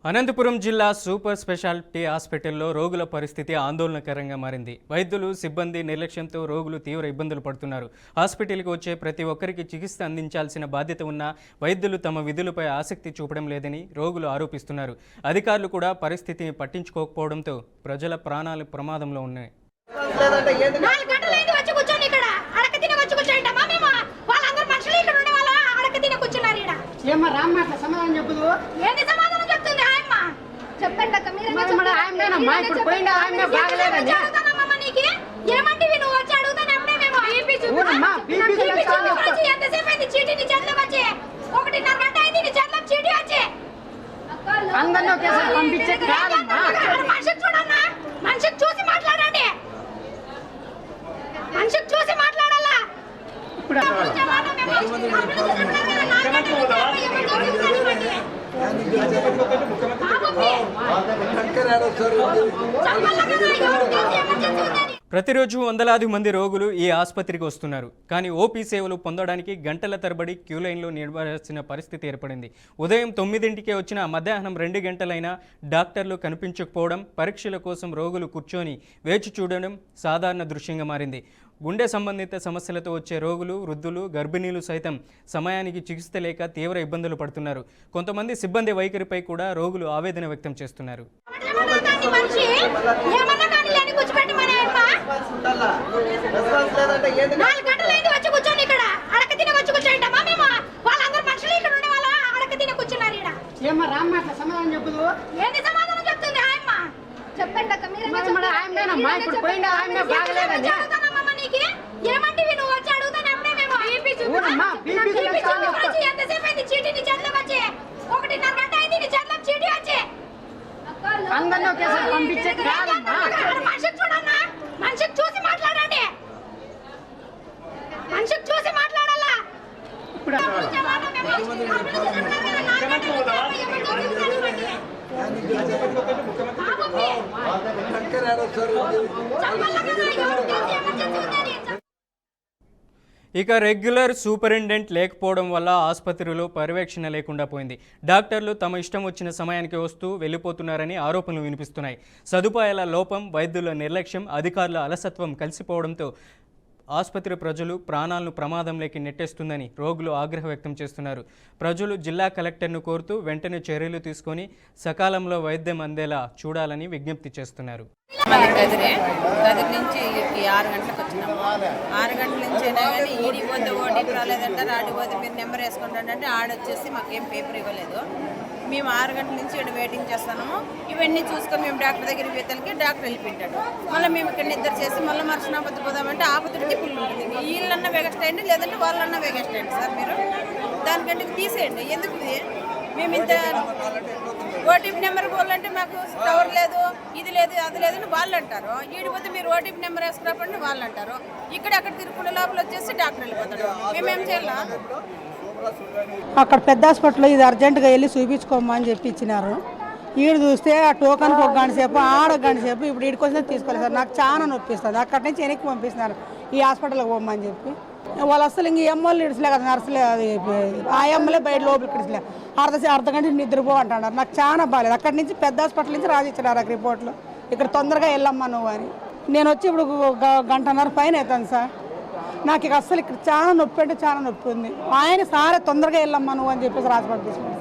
అనంతపురం జిల్లా super speciality హాస్పిటల్లో రోగుల పరిస్థితి ఆందోళనకరంగా మారింది. వైద్యులు సిబ్బంది నిర్లక్ష్యంతో రోగులు తీవ్ర ఇబ్బందులు పడుతున్నారు. హాస్పిటల్కి వచ్చే ప్రతి ఒక్కరికి చికిత్స అందించాల్సిన బాధ్యత ఉన్న వైద్యులు తమ విధులపై ఆసక్తి చూపడం లేదని రోగులు ఆరోపిస్తున్నారు. అధికారులు కూడా పరిస్థితిని పట్టించుకోకపోవడంతో ప్రజల ప్రాణాలు ప్రమాదంలో ఉన్నాయి. ప్రతిరోజు వందలాది మంది రోగులు ఈ ఆసుపత్రికి వస్తున్నారు. కానీ ఓపీ సేవలు పొందడానికి గంటల తరబడి క్యూ లైన్లో నిలబడాల్సిన పరిస్థితి ఏర్పడింది. ఉదయం 9ంటికే వచ్చిన మధ్యాహ్నం 2 గంటలైనా డాక్టర్లు కనిపించకపోవడం, పరీక్షల కోసం రోగులు కూర్చొని వేచి చూడడం సాధారణ దృశ్యంగా మారింది. గుండె సంబంధిత సమస్యలతో వచ్చే రోగులు, వృద్ధులు, గర్భిణీలు సైతం సమయానికి చికిత్స లేక తీవ్ర ఇబ్బందులు పడుతున్నారు. కొంతమంది సిబ్బంది వైఖరిపై కూడా రోగులు ఆవేదన వ్యక్తం చేస్తున్నారు. ఇక రెగ్యులర్ సూపరింటెండెంట్ లేకపోవడం వల్ల ఆసుపత్రిలో పర్యవేక్షణ లేకుండా పోయింది. డాక్టర్లు తమ ఇష్టం వచ్చిన సమయానికి వస్తూ వెళ్ళిపోతున్నారని ఆరోపణలు వినిపిస్తున్నాయి. సదుపాయాల లోపం, వైద్యుల నిర్లక్ష్యం, అధికారుల అలసత్వం కలిసిపోవడంతో ఆసుపత్రి ప్రజలు ప్రాణాలను ప్రమాదంలోకి నెట్టేస్తుందని రోగులు ఆగ్రహం వ్యక్తం చేస్తున్నారు. ప్రజలు జిల్లా కలెక్టర్ను కోరుతూ వెంటనే చర్యలు తీసుకొని సకాలంలో వైద్యం అందేలా చూడాలని విజ్ఞప్తి చేస్తున్నారు. గదిరి నుంచి 6 గంటలకు వచ్చినాము. 6 గంటల నుంచి అయినా కానీ ఈడికి పోతే ఓటీపీ రాలేదంటారు, ఆడికి పోతే మీరు నెంబర్ వేసుకుంటారంటే ఆడొచ్చేసి మాకేం పేపర్ ఇవ్వలేదు. మేము 6 గంటల నుంచి ఇక్కడ వెయిటింగ్ చేస్తున్నాము. ఇవన్నీ చూసుకొని మేము డాక్టర్ దగ్గరికి పోతానికి డాక్టర్ వెళ్ళిపోయింటాడు. మళ్ళీ మేము ఇక్కడ నిద్ర చేసి మళ్ళీ మరుసనాపత్తి పోదామంటే ఆపత్తికి ఫుల్ ఉంటుంది. వీళ్ళన్నా వేగస్టేయండి, లేదంటే వాళ్ళన్నా వేగస్టేయండి సార్. మీరు దానికంటే తీసేయండి. ఎందుకు మేము ఇంత ఓటీపీ నెంబర్ పోవాలంటే మాకు టవర్ లేదు, ఇది లేదు, అది లేదని వాళ్ళు అంటారు. ఈడిపోతే మీరు ఓటీపీ నెంబర్ వేసుకురాపండి వాళ్ళు అంటారు. ఇక్కడ అక్కడ తిరుక్కునే లోపల వచ్చేసి డాక్టర్ వెళ్ళిపోతాడు. మేమేం చేయాలా? అక్కడ పెద్ద హాస్పిటల్లో ఇది అర్జెంటుగా వెళ్ళి చూపించుకోమని చెప్పి ఇచ్చినారు. ఈడు చూస్తే ఆ టోకన్కి ఒక గంట సేపు, ఆడ గంట సేపు. ఇప్పుడు ఈడికి వచ్చినా తీసుకోలేదు సార్. నాకు చాలా నొప్పిస్తుంది. అక్కడి నుంచి వెనక్కి పంపిస్తున్నారు ఈ హాస్పిటల్కి పోమని చెప్పి. వాళ్ళు అసలు ఇంక ఎమ్మోళ్ళు ఇడిసలే కదా, నర్సులే, అది ఆ ఎమ్మలే బయట లోపలికి ఇడిసలే. అర్ధ గంట నిద్రపో అంటున్నారు. నాకు చాలా బాగాలేదు. అక్కడి నుంచి పెద్ద హాస్పిటల్ నుంచి రాసిచ్చినారు ఆ రిపోర్ట్లు. ఇక్కడ తొందరగా వెళ్ళమ్మా నువ్వు అని. నేను వచ్చి ఇప్పుడు గంటన్నర పైన అవుతాను సార్. నాకు ఇక అస్సలు ఇక్కడ చాలా నొప్పి అంటే చాలా నొప్పి ఉంది. ఆయన సారే తొందరగా వెళ్ళమ్మా నువ్వు అని చెప్పేసి హాస్పిటల్ తీసుకున్నాను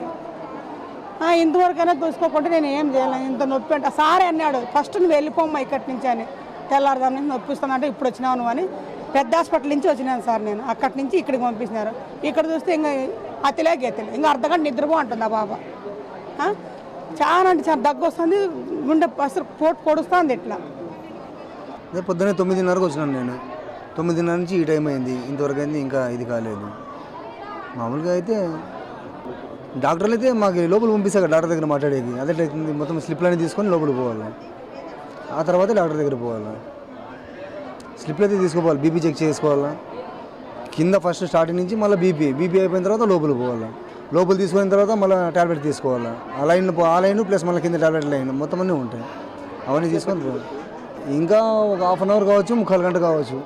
సార్. ఇంతవరకైనా చూసుకోకుండా నేను ఏం చేయలేను. ఇంత నొప్పి అంటే సారే అన్నాడు, ఫస్ట్ నువ్వు వెళ్ళిపోమ్మా ఇక్కడి నుంచి అని. తెల్లారుదాని నుంచి నొప్పిస్తానంటే ఇప్పుడు వచ్చినావు నువ్వు అని. పెద్ద హాస్పిటల్ నుంచి వచ్చినాను సార్ నేను. అక్కడి నుంచి ఇక్కడికి పంపిస్తున్నారు. ఇక్కడ చూస్తే ఇంకా అతిలే గెతలే, ఇంకా అర్ధగంట నిద్రపో అంటుంది ఆ బాబా. చాలా అంటే చాలా దగ్గు వస్తుంది, గుండె అసలు పొడుస్తుంది ఇట్లా. పొద్దున్నే 9:30కు వచ్చినాను నేను. 9:30 నుంచి ఈ టైం అయింది, ఇంతవరకు అయింది, ఇంకా ఇది కాలేదు. మామూలుగా అయితే డాక్టర్లు అయితే మాకు లోపల పంపిస్తారు, డాక్టర్ దగ్గర మాట్లాడేది. అదే మొత్తం స్లిప్లన్నీ తీసుకొని లోపలికి పోవాలి. ఆ తర్వాత డాక్టర్ దగ్గర పోవాలి. స్లిప్లు అయితే తీసుకోవాలి, బీపీ చెక్ చేసుకోవాలా. కింద ఫస్ట్ స్టార్టింగ్ నుంచి మళ్ళీ బీపీ అయిపోయిన తర్వాత లోపలికి పోవాలి. లోపల తీసుకున్న తర్వాత మళ్ళీ ట్యాబ్లెట్ తీసుకోవాలి. ఆ లైన్ ప్లస్ మళ్ళీ కింద ట్యాబ్లెట్ లైన్ మొత్తం అన్నీ ఉంటాయి. అవన్నీ తీసుకొని ఇంకా ఒక హాఫ్ అన్ అవర్ కావచ్చు, 3/4 గంట కావచ్చు.